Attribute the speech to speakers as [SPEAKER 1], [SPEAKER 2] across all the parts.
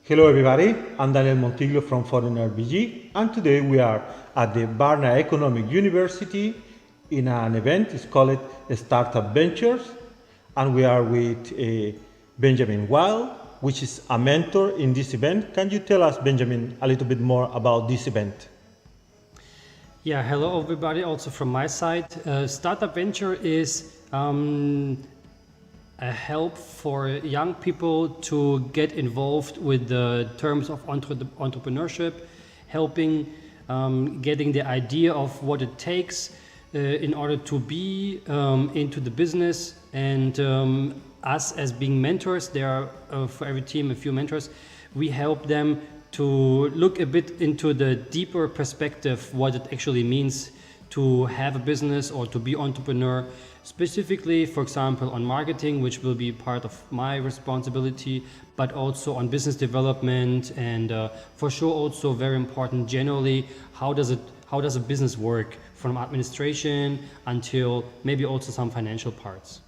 [SPEAKER 1] Hello everybody, I'm Daniel Montiglio from Foreigner BG, and today we are at the Varna Economic University in an event. It's called Startup Ventures, and we are with Benjamin Weil, which is a mentor in this event. Can you tell us, Benjamin, a little bit more about this event?
[SPEAKER 2] Yeah, hello everybody, also from my side. Startup Venture is a help for young people to get involved with the terms of entrepreneurship, helping getting the idea of what it takes in order to be into the business. And us as being mentors, there are for every team a few mentors, we help them to look a bit into the deeper perspective, what it actually means to have a business or to be entrepreneur, specifically, for example, on marketing, which will be part of my responsibility, but also on business development, and for sure also very important generally, how does a business work from administration until maybe also some financial parts.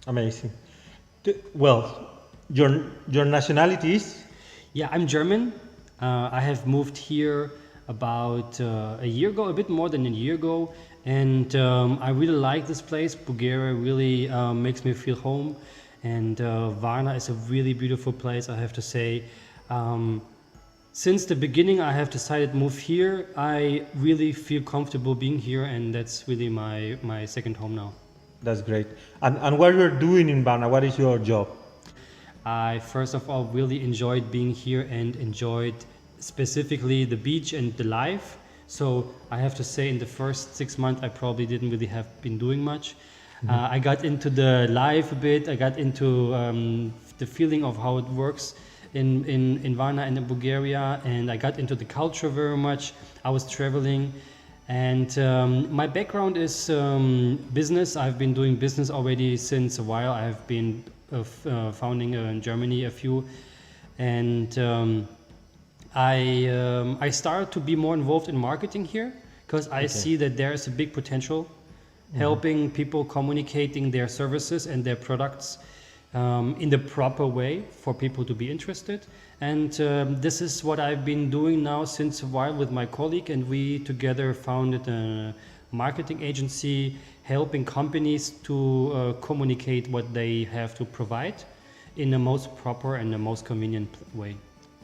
[SPEAKER 1] Amazing. Well, your nationality is?
[SPEAKER 2] Yeah, I'm German. I have moved here about a year ago, a bit more than a year ago, and I really like this place. Bulgaria really makes me feel home, and Varna is a really beautiful place, I have to say. Since the beginning I have decided to move here. I really feel comfortable being here, and that's really my second home now.
[SPEAKER 1] That's great. And what you're doing in Varna, what is your job?
[SPEAKER 2] I first of all really enjoyed being here and enjoyed specifically the beach and the life. So I have to say in the first 6 months I probably didn't really have been doing much. I got into the life a bit, I got into the feeling of how it works in Varna and in Bulgaria, and I got into the culture very much. I was traveling, and my background is business. I've been doing business already since a while. I have been founding in Germany a few, and I started to be more involved in marketing here because I see that there is a big potential helping people communicating their services and their products in the proper way for people to be interested. And this is what I've been doing now since a while with my colleague, and we together founded a marketing agency helping companies to communicate what they have to provide in the most proper and the most convenient way.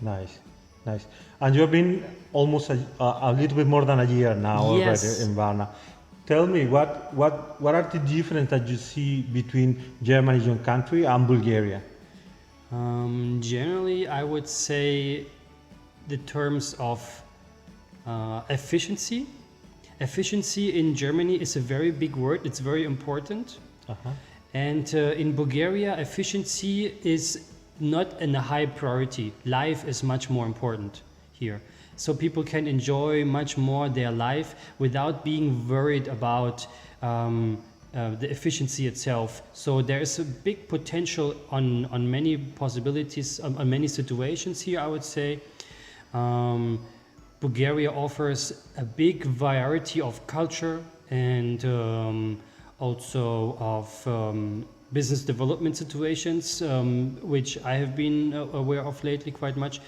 [SPEAKER 1] Nice. Nice. And you've been almost a little bit more than a year now already in Varna. Tell me, what are the differences that you see between Germany, your country, and Bulgaria?
[SPEAKER 2] Generally, I would say the terms of efficiency. Efficiency in Germany is a very big word. It's very important. And in Bulgaria, efficiency is not in a high priority. Life is much more important here. So people can enjoy much more their life without being worried about the efficiency itself. So there is a big potential on many possibilities, on many situations here, I would say. Bulgaria offers a big variety of culture and also of business development situations, which I have been aware of lately quite much.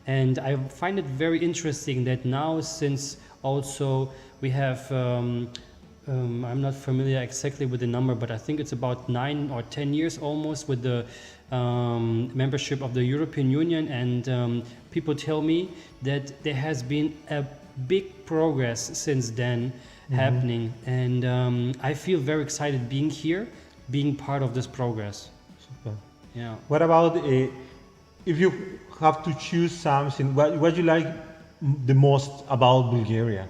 [SPEAKER 2] And I find it very interesting that now, since also we have, I'm not familiar exactly with the number, but I think it's about 9 or 10 years almost with the membership of the European Union, and people tell me that there has been a big progress since then happening, and I feel very excited being here, being part of this progress.
[SPEAKER 1] Super.
[SPEAKER 2] Yeah.
[SPEAKER 1] What about if you have to choose something, what you like the most about Bulgaria?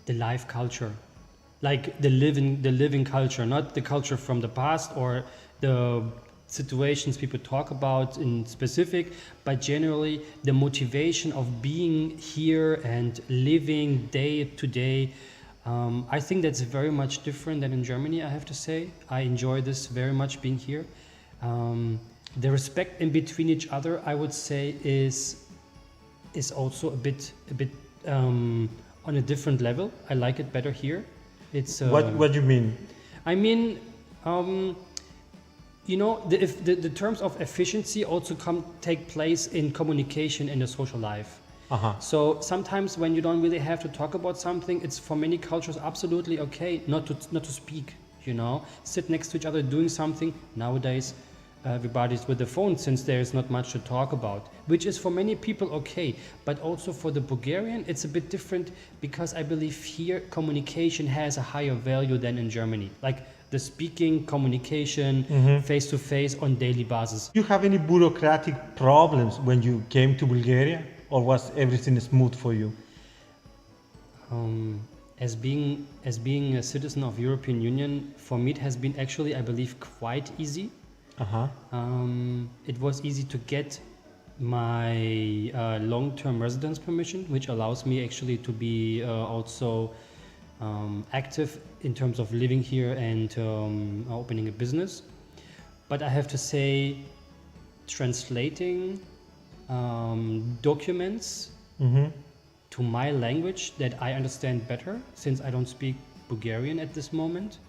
[SPEAKER 2] The life culture, like the living culture, not the culture from the past or the situations people talk about in specific, but generally the motivation of being here and living day to day. I think that's very much different than in Germany, I have to say. I enjoy this very much being here. The respect in between each other, I would say, is also a bit on a different level. I like it better here. It's
[SPEAKER 1] What do you mean?
[SPEAKER 2] I mean, You know, the terms of efficiency also take place in communication in the social life.
[SPEAKER 1] Uh-huh.
[SPEAKER 2] So sometimes when you don't really have to talk about something, it's for many cultures absolutely okay not to speak. You know, sit next to each other doing something. Nowadays, everybody's with the phone since there is not much to talk about, which is for many people okay. But also for the Bulgarian, it's a bit different because I believe here communication has a higher value than in Germany. Like the speaking, communication, face to face on daily basis.
[SPEAKER 1] Do you have any bureaucratic problems when you came to Bulgaria, or was everything smooth for you?
[SPEAKER 2] As being a citizen of European Union, for me it has been actually, I believe, quite easy.
[SPEAKER 1] Uh-huh.
[SPEAKER 2] It was easy to get my long-term residence permission, which allows me actually to be also active in terms of living here and opening a business. But I have to say, translating documents to my language that I understand better, since I don't speak Bulgarian at this moment,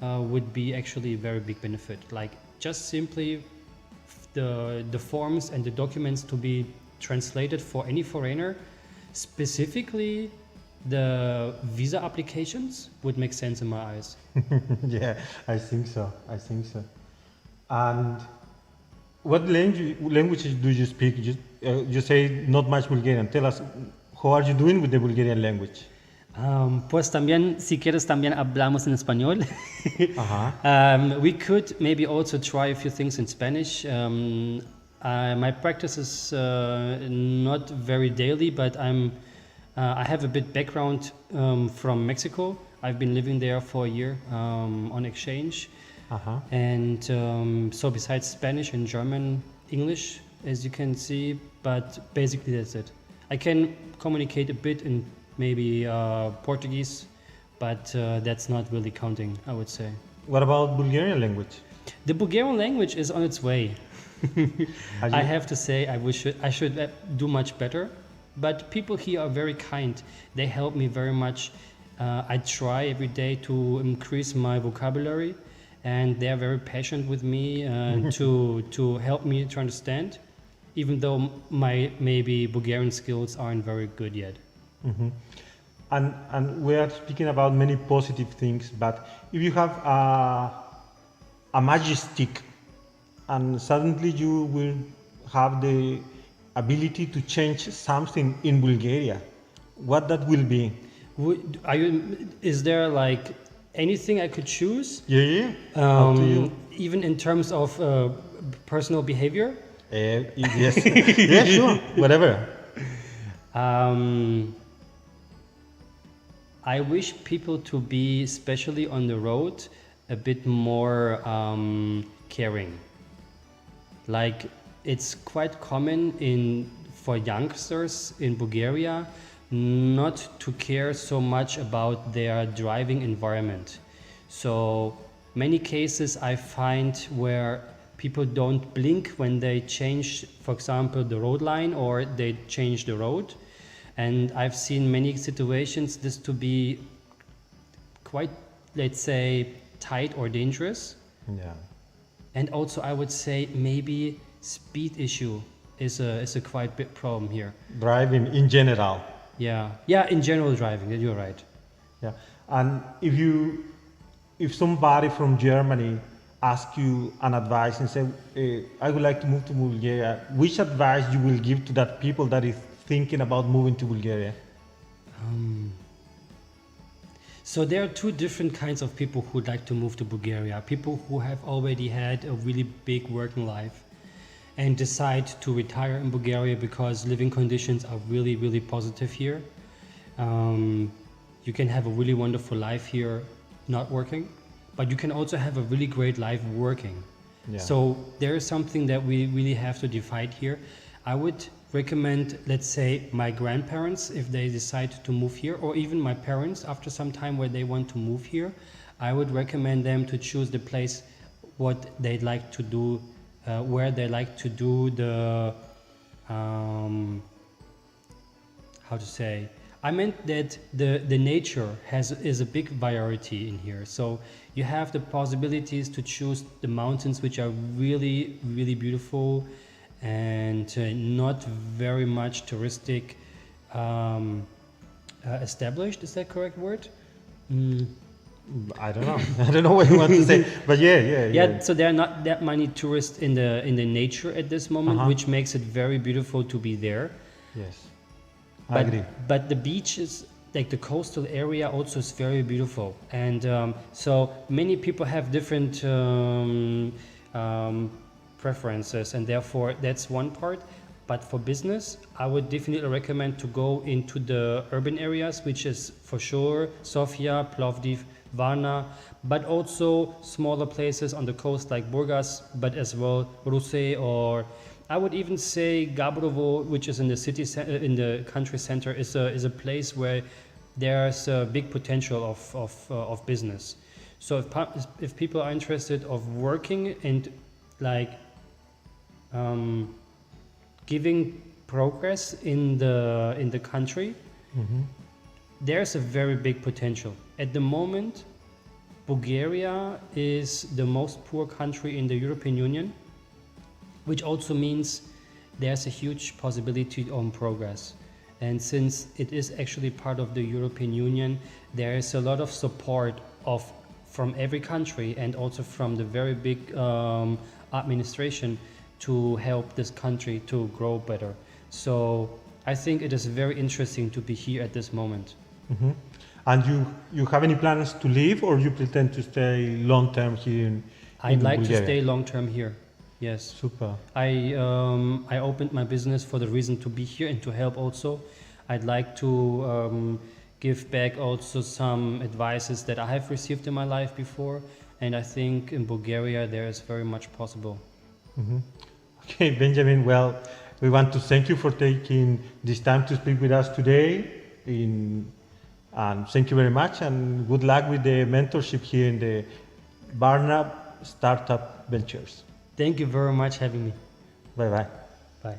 [SPEAKER 2] would be actually a very big benefit. Like just simply the forms and the documents to be translated for any foreigner, specifically the visa applications, would make sense in my eyes.
[SPEAKER 1] Yeah, I think so. I think so. And what languages do you speak? You say not much Bulgarian. Tell us, how are you doing with the Bulgarian language?
[SPEAKER 2] Pues también, si quieres, también hablamos en español.
[SPEAKER 1] Uh-huh.
[SPEAKER 2] We could maybe also try a few things in Spanish. My practice is not very daily, but I have a bit background from Mexico. I've been living there for a year on exchange.
[SPEAKER 1] Uh-huh.
[SPEAKER 2] And so besides Spanish and German, English, as you can see, but basically that's it. I can communicate a bit in maybe Portuguese, but that's not really counting, I would say.
[SPEAKER 1] What about Bulgarian language?
[SPEAKER 2] The Bulgarian language is on its way. I have to say I should do much better, but people here are very kind. They help me very much. I try every day to increase my vocabulary, and they are very patient with me to help me to understand, even though my maybe Bulgarian skills aren't very good yet.
[SPEAKER 1] Mm-hmm. And we are speaking about many positive things, but if you have a magic stick and suddenly you will have the ability to change something in Bulgaria, what that will be?
[SPEAKER 2] Is there like anything I could choose?
[SPEAKER 1] Yeah. Up to you.
[SPEAKER 2] Even in terms of personal behavior?
[SPEAKER 1] Yes. Yeah, sure. Whatever.
[SPEAKER 2] I wish people to be, especially on the road, a bit more caring. Like it's quite common for youngsters in Bulgaria not to care so much about their driving environment. So many cases I find where people don't blink when they change, for example, the road line or they change the road. And I've seen many situations this to be quite, let's say, tight or dangerous.
[SPEAKER 1] Yeah.
[SPEAKER 2] And also I would say maybe speed issue is a quite big problem here.
[SPEAKER 1] Driving in general.
[SPEAKER 2] Yeah, in general driving, you're right.
[SPEAKER 1] Yeah. And if somebody from Germany asks you an advice and say, I would like to move to Bulgaria, which advice you will give to that people that is thinking about moving to Bulgaria?
[SPEAKER 2] So there are two different kinds of people who would like to move to Bulgaria. People who have already had a really big working life and decide to retire in Bulgaria because living conditions are really, really positive here. You can have a really wonderful life here not working, but you can also have a really great life working.
[SPEAKER 1] Yeah.
[SPEAKER 2] So there is something that we really have to divide here. I would recommend, let's say, my grandparents, if they decide to move here, or even my parents after some time where they want to move here, I would recommend them to choose the place what they'd like to do, where they like to do the, how to say, I meant that the nature is a big variety in here. So you have the possibilities to choose the mountains, which are really, really beautiful and not very much touristic established. Is that correct word?
[SPEAKER 1] I don't know. I don't know what you want to say, but
[SPEAKER 2] Yeah, so there are not that many tourists in the nature at this moment,
[SPEAKER 1] Uh-huh.
[SPEAKER 2] which makes it very beautiful to be there.
[SPEAKER 1] Yes, I agree.
[SPEAKER 2] But the beaches, like the coastal area, also is very beautiful, and so many people have different preferences, and therefore that's one part. But for business, I would definitely recommend to go into the urban areas, which is for sure Sofia, Plovdiv, Varna, but also smaller places on the coast like Burgas, but as well Ruse, or I would even say Gabrovo, which is in the in the country center, is a place where there's a big potential of business. So if people are interested of working and like giving progress in the country, there's a very big potential. At the moment, Bulgaria is the most poor country in the European Union, which also means there's a huge possibility on progress. And since it is actually part of the European Union, there is a lot of support from every country and also from the very big administration to help this country to grow better. So I think it is very interesting to be here at this moment.
[SPEAKER 1] And you have any plans to leave, or you pretend to stay long term here in
[SPEAKER 2] I'd like
[SPEAKER 1] Bulgaria?
[SPEAKER 2] to stay long term here. Yes.
[SPEAKER 1] Super.
[SPEAKER 2] I opened my business for the reason to be here and to help also. I'd like to give back also some advices that I have received in my life before, and I think in Bulgaria there is very much possible.
[SPEAKER 1] Okay, Benjamin. Well, we want to thank you for taking this time to speak with us today. And thank you very much, and good luck with the mentorship here in the Varna Startup Ventures.
[SPEAKER 2] Thank you very much for having me.
[SPEAKER 1] Bye bye.
[SPEAKER 2] Bye.